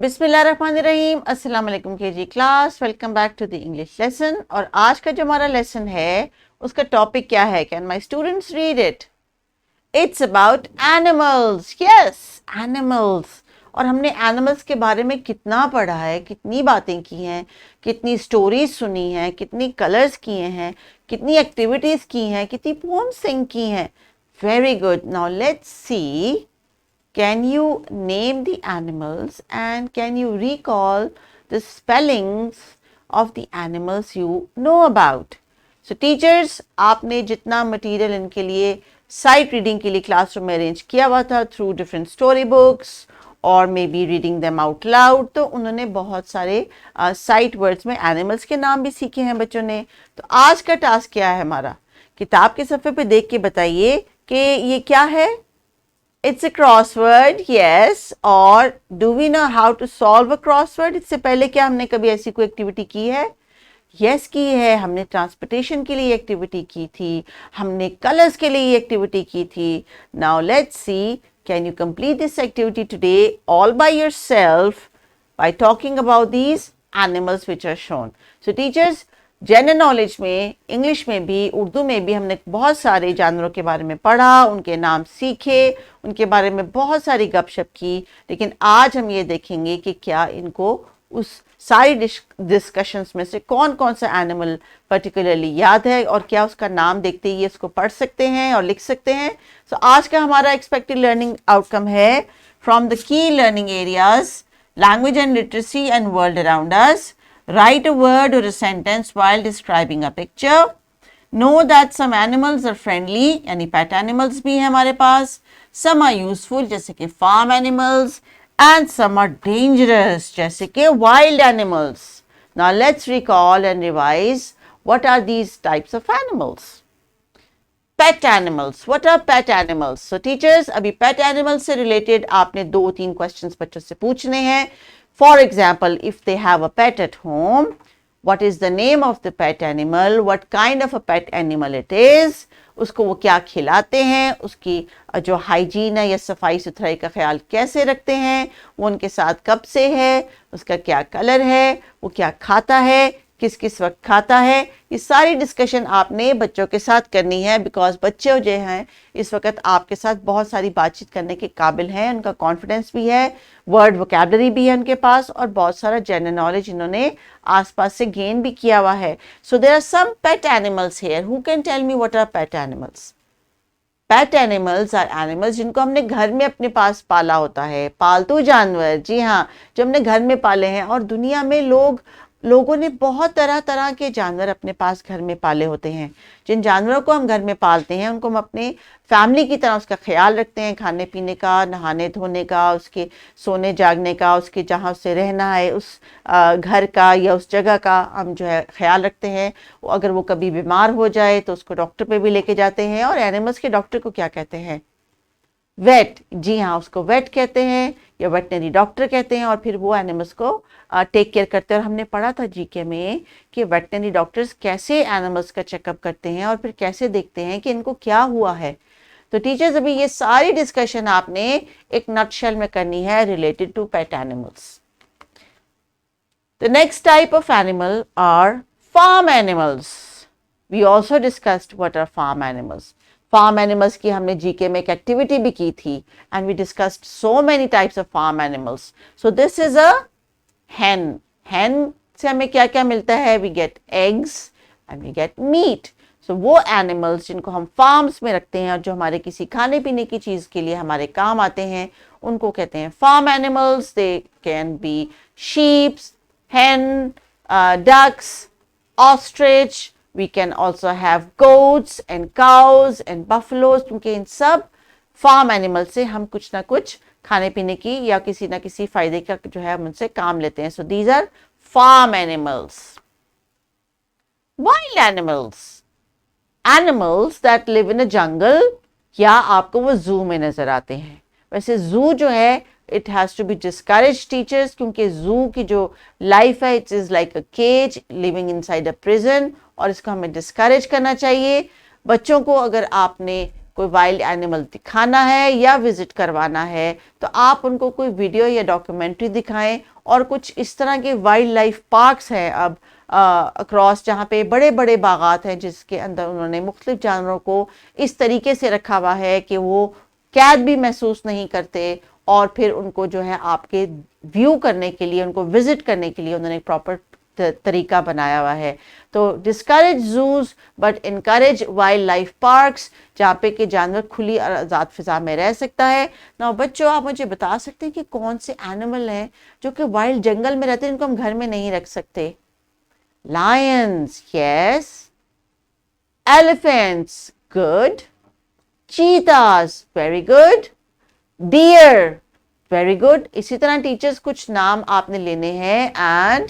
बिस्मिल्लाहिर्रहमानिर्रहीम। अस्सलाम वालेकुम KG class, welcome back to the English lesson. और आज का जो हमारा लेसन है उसका टॉपिक क्या है? Can my students read it? It's about animals. Yes, animals. और हमने एनिमल्स के बारे में कितना पढ़ा है, कितनी बातें की हैं, कितनी स्टोरीज सुनी हैं, कितनी कलर्स किए हैं, कितनी एक्टिविटीज की हैं, कितनी पोएम्स सिंग की हैं। Very good. Now let's see, can you name the animals and can you recall the spellings of the animals you know about? So teachers, आपने जितना मटेरियल इनके लिए साइट रीडिंग के लिए क्लासरूम में अरेंज किया हुआ था थ्रू डिफरेंट स्टोरी बुक्स और may be reading them out loud, तो उन्होंने बहुत सारे साइट वर्ड्स में एनिमल्स के नाम भी सीखे हैं बच्चों ने। तो आज का टास्क क्या है हमारा? किताब के सफ़े पे देख के बताइए कि ये क्या है। It's a crossword, yes. और do we know how to solve a crossword? इससे पहले क्या हमने कभी ऐसी कोई एक्टिविटी की है? Yes, की है। हमने ट्रांसपोर्टेशन के लिए एक्टिविटी की थी, हमने कलर्स के लिए एक्टिविटी की थी। Now let's see, can you complete this activity today all by yourself by talking about these animals which are shown? So teachers, general knowledge में, इंग्लिश में भी, उर्दू में भी हमने बहुत सारे जानवरों के बारे में पढ़ा, उनके नाम सीखे, उनके बारे में बहुत सारी गपशप की। लेकिन आज हम ये देखेंगे कि क्या इनको उस सारी डिस्कशंस में से कौन कौन सा एनिमल पर्टिकुलरली याद है और क्या उसका नाम देखते ही इसको पढ़ सकते हैं और लिख सकते हैं। सो आज का हमारा एक्सपेक्टेड लर्निंग आउटकम है from the key learning areas language and literacy and world around us. Write a word or a sentence while describing a picture. Know that some animals are friendly, यानी pet animals भी हैं हमारे पास. Some are useful, जैसे कि farm animals, and some are dangerous, जैसे कि wild animals. Now let's recall and revise what are these types of animals. Pet animals. What are pet animals? So teachers, अभी pet animals से related आपने 2-3 questions बच्चों से पूछने हैं. For example, if they have a pet at home, what is the name of the pet animal? What kind of a pet animal it is? उसको वो क्या खिलाते हैं, उसकी जो हाइजीन है या सफाई सुथराई का ख्याल कैसे रखते हैं, वो उनके साथ कब से है, उसका क्या कलर है, वो क्या खाता है, किस किस वक्त खाता है। ये सारी डिस्कशन आपने बच्चों के साथ करनी है, बिकॉज बच्चे जो हैं इस वक्त आपके साथ बहुत सारी बातचीत करने के काबिल हैं, उनका कॉन्फिडेंस भी है, वर्ड वोकैबलरी भी है उनके पास और बहुत सारा जनरल नॉलेज इन्होंने आसपास से गेन भी किया हुआ है। So there are some pet animals here. Who can tell me what are pet animals? Pet animals are animals जिनको हमने घर में अपने पास पाला होता है, पालतू जानवर। जी हाँ, जो हमने घर में पाले हैं। और दुनिया में लोगों ने बहुत तरह तरह के जानवर अपने पास घर में पाले होते हैं। जिन जानवरों को हम घर में पालते हैं उनको हम अपने फैमिली की तरह उसका ख्याल रखते हैं, खाने पीने का, नहाने धोने का, उसके सोने जागने का, उसके जहाँ उससे रहना है उस घर का या उस जगह का हम जो है ख्याल रखते हैं। अगर वो कभी बीमार हो जाए तो उसको डॉक्टर पे भी लेके जाते हैं। और एनिमल्स के डॉक्टर को क्या कहते हैं? वेट। जी हाँ, उसको वेट कहते हैं या वेटनरी डॉक्टर कहते हैं। और फिर वो एनिमल्स को टेक केयर करते हैं। और हमने पढ़ा था जीके में कि वेटनरी डॉक्टर्स कैसे एनिमल्स का चेकअप करते हैं और फिर कैसे देखते हैं कि इनको क्या हुआ है। तो टीचर्स, अभी ये सारी डिस्कशन आपने एक नटशेल में करनी है related to pet animals. The next type of animal are farm animals. We also discussed what are farm animals. Farm animals की हमने जीके में एक एक्टिविटी भी की थी and we discussed so many types of farm animals. So this is a hen. hen से हमें क्या क्या मिलता है? we get eggs and we get meat. so वो animals जिनको हम farms में रखते हैं और जो हमारे किसी खाने पीने की चीज़ के लिए हमारे काम आते हैं उनको कहते हैं farm animals. they can be sheep, hen, ducks, ostrich. we can also have goats and cows and buffaloes, क्योंकि इन सब फार्म एनिमल से हम कुछ ना कुछ खाने पीने की या किसी ना किसी फायदे का जो है हम उनसे काम लेते हैं। So these are farm animals. Wild animals, animals that live in a jungle, या आपको वो जू में नजर आते हैं। वैसे जू जो है it has to be discourage teachers, क्योंकि जू की जो लाइफ है it is like a cage living inside a prison, और इसको हमें डिस्करेज करना चाहिए। बच्चों को अगर आपने कोई वाइल्ड एनिमल दिखाना है या विजिट करवाना है तो आप उनको कोई वीडियो या डॉक्यूमेंट्री दिखाएं। और कुछ इस तरह के वाइल्ड लाइफ पार्क्स हैं अब अक्रॉस, जहाँ पे बड़े बड़े बागात हैं जिसके अंदर उन्होंने मुख्तलिफ जानवरों को इस तरीके से रखा हुआ है कि वो कैद भी महसूस नहीं करते, और फिर उनको जो है आपके व्यू करने के लिए, उनको विजिट करने के लिए उन्होंने एक प्रॉपर तरीका बनाया हुआ है। तो discourage juice but encourage wild life parks, जहाँ पे कि जानवर खुली और आज़ाद फिजा में रह सकता है। ना बच्चों, आप मुझे बता सकते हैं कि कौन से एनिमल हैं जो कि वाइल्ड जंगल में रहते हैं, इनको हम घर में नहीं रख सकते? Lions, yes. Elephants, good. Cheetahs, very good. Deer, very good. इसी तरह टीचर्स कुछ नाम आपने लेने हैं। And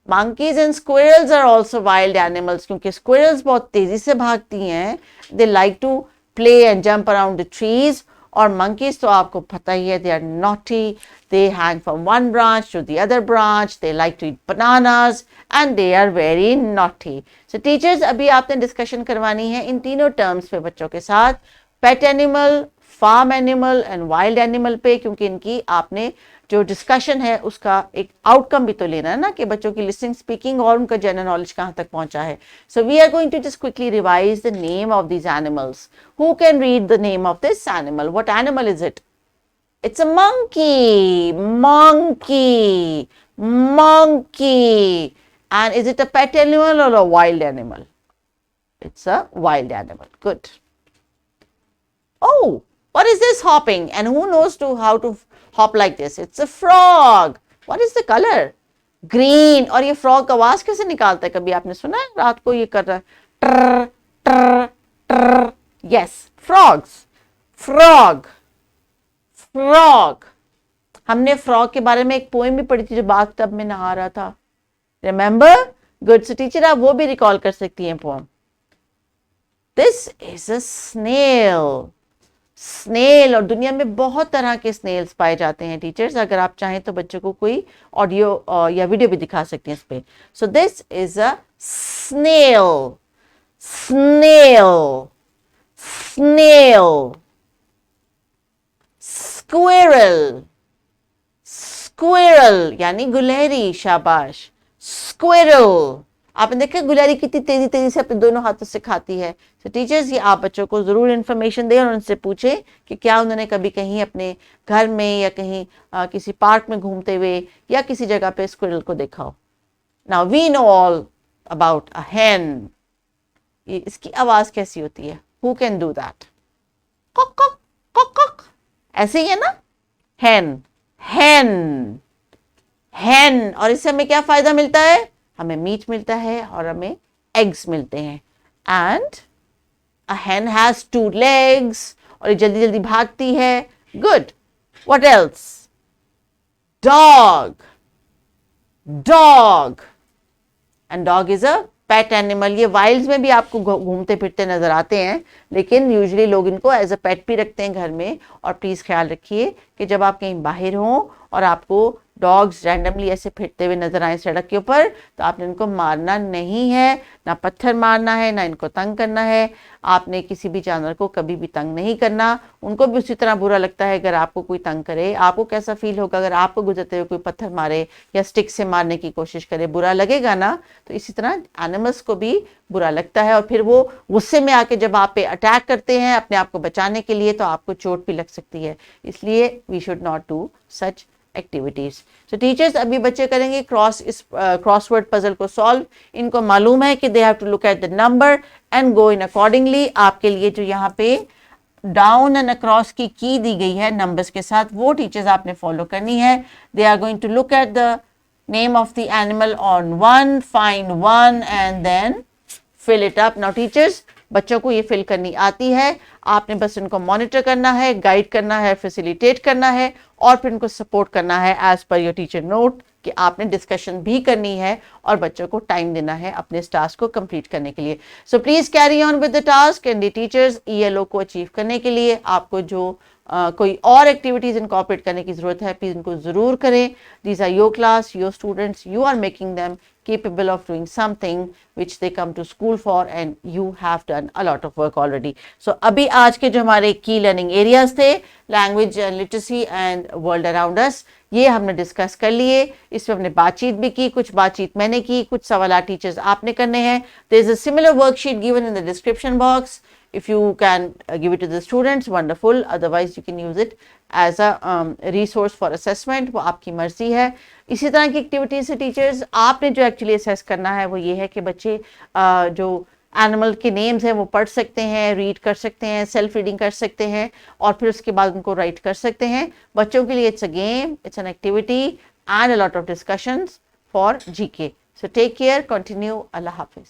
monkeys and squirrels are also wild animals, क्योंकि squirrels बहुत तेजी से भागती हैं, they like to play and jump around the trees। और monkeys तो आपको पता ही है, they are naughty, they hang from one branch to the other branch, they like to eat bananas and they are very naughty। So teachers, अभी आपने discussion करवानी है इन तीनों टर्म्स पे बच्चों के साथ, pet animal, farm animal and wild animal पे, क्योंकि इनकी आपने जो डिस्कशन है उसका एक आउटकम भी तो लेना है ना, कि बच्चों की लिसनिंग, स्पीकिंग और उनका जनरल नॉलेज कहाँ तक पहुंचा है। So we are going to just quickly revise the name of these animals. Who can read the name of this animal? What animal is it? It's a monkey, monkey, monkey. And is it a pet animal or a wild animal? It's a wild animal. Good. Oh, what is this hopping? And who knows how to hop like this? It's a frog. What is the color? Green. और ये frog आवाज कैसे निकालता है? कभी आपने सुना है? रात को ये कर रहा है, ट्र ट्र ट्र। Yes, frogs. Frog. फ्रॉग। हमने फ्रॉग के बारे में एक पोएम भी पढ़ी थी जो बाथ टब में नहा रहा था, रिमेंबर? गुड। सो टीचर आप वो भी रिकॉल कर सकती हैं poem. This is a snail. Snail, और दुनिया में बहुत तरह के स्नेल्स पाए जाते हैं टीचर्स, अगर आप चाहें तो बच्चों को कोई ऑडियो या वीडियो भी दिखा सकते हैं इस पे। So this is a snail. Snail, snail. Squirrel, squirrel यानी गुलहरी, शाबाश। स्क्विरल, आपने देखा गुलहरी कितनी तेजी तेजी से अपने दोनों हाथों से खाती है। तो टीचर्स, ये आप बच्चों को जरूर इन्फॉर्मेशन दें और उनसे पूछें कि क्या उन्होंने कभी कहीं अपने घर में या कहीं किसी पार्क में घूमते हुए या किसी जगह पे स्क्विरल को देखा हो। Now we know all about a hen। इसकी आवाज कैसी होती है? Who can do that? Cock cock cock cock, ऐसे ही है ना? hen, hen, hen। और इससे हमें क्या फायदा मिलता है? हमें मीट मिलता है और हमें एग्स मिलते हैं। And a hen has 2 legs, और ये जल्दी जल्दी भागती है। Good. What else? Dog, dog. And dog is a pet animal. ये वाइल्ड्स में भी आपको घूमते फिरते नजर आते हैं, लेकिन यूजुअली लोग इनको एज अ पेट भी रखते हैं घर में। और प्लीज ख्याल रखिए कि जब आप कहीं बाहर हों और आपको डॉग्स रैंडमली ऐसे फिरते हुए नजर आए सड़क के ऊपर, तो आपने इनको मारना नहीं है, ना पत्थर मारना है, ना इनको तंग करना है। आपने किसी भी जानवर को कभी भी तंग नहीं करना। उनको भी उसी तरह बुरा लगता है अगर आपको कोई तंग करे। आपको कैसा फील होगा अगर आपको गुजरते हुए कोई पत्थर मारे या स्टिक से मारने की कोशिश करे? बुरा लगेगा ना? तो इसी तरह एनिमल्स को भी बुरा लगता है, और फिर वो गुस्से में आके जब आप पे अटैक करते हैं अपने आप को बचाने के लिए, तो आपको चोट भी लग सकती है। इसलिए we should not do such activities. So teachers, अभी बच्चे करेंगे क्रॉसवर्ड पजल को सॉल्व। इनको मालूम है कि they have to look at the number and go in accordingly. आपके लिए जो यहाँ पे डाउन एंड अक्रॉस की दी गई है नंबर्स के साथ, वो टीचर्स आपने फॉलो करनी है। They are going to look at the name of the animal on 1, find 1 and then fill it up. Now teachers, बच्चों को ये फिल करनी आती है, आपने बस इनको मॉनिटर करना है, गाइड करना है, फैसिलिटेट करना है, और फिर इनको सपोर्ट करना है as per your teacher note, कि आपने डिस्कशन भी करनी है और बच्चों को टाइम देना है अपने इस टास्क को कंप्लीट करने के लिए। So please carry on with the task. And the teachers, ELO को अचीव करने के लिए आपको जो कोई और एक्टिविटीज इनकॉर्पोरेट करने की जरूरत है, प्लीज इनको जरूर करें। These are your class, your students, you are making them. capable of doing something which they come to school for, and you have done a lot of work already. So अभी आज के जो हमारे key learning areas थे, language and literacy and world around us, ये हमने discuss कर लिए. इसमें हमने बातचीत भी की, कुछ बातचीत मैंने की, कुछ सवाल टीचर्स आपने करने हैं. There is a similar worksheet given in the description box. If you can give it to the students, wonderful. Otherwise, you can use it as a resource for assessment. वो आपकी मर्जी है. इसी तरह की एक्टिविटीज है टीचर्स. आपने जो एक्चुअली असेस करना है वो ये है कि बच्चे जो एनिमल के नेम्स हैं वो पढ़ सकते हैं, रीड कर सकते हैं, सेल्फ रीडिंग कर सकते हैं और फिर उसके बाद उनको राइट कर सकते हैं. बच्चों के लिए it's a game, it's an activity and a lot of discussions for GK. So take care, continue. अल्लाह हाफिज.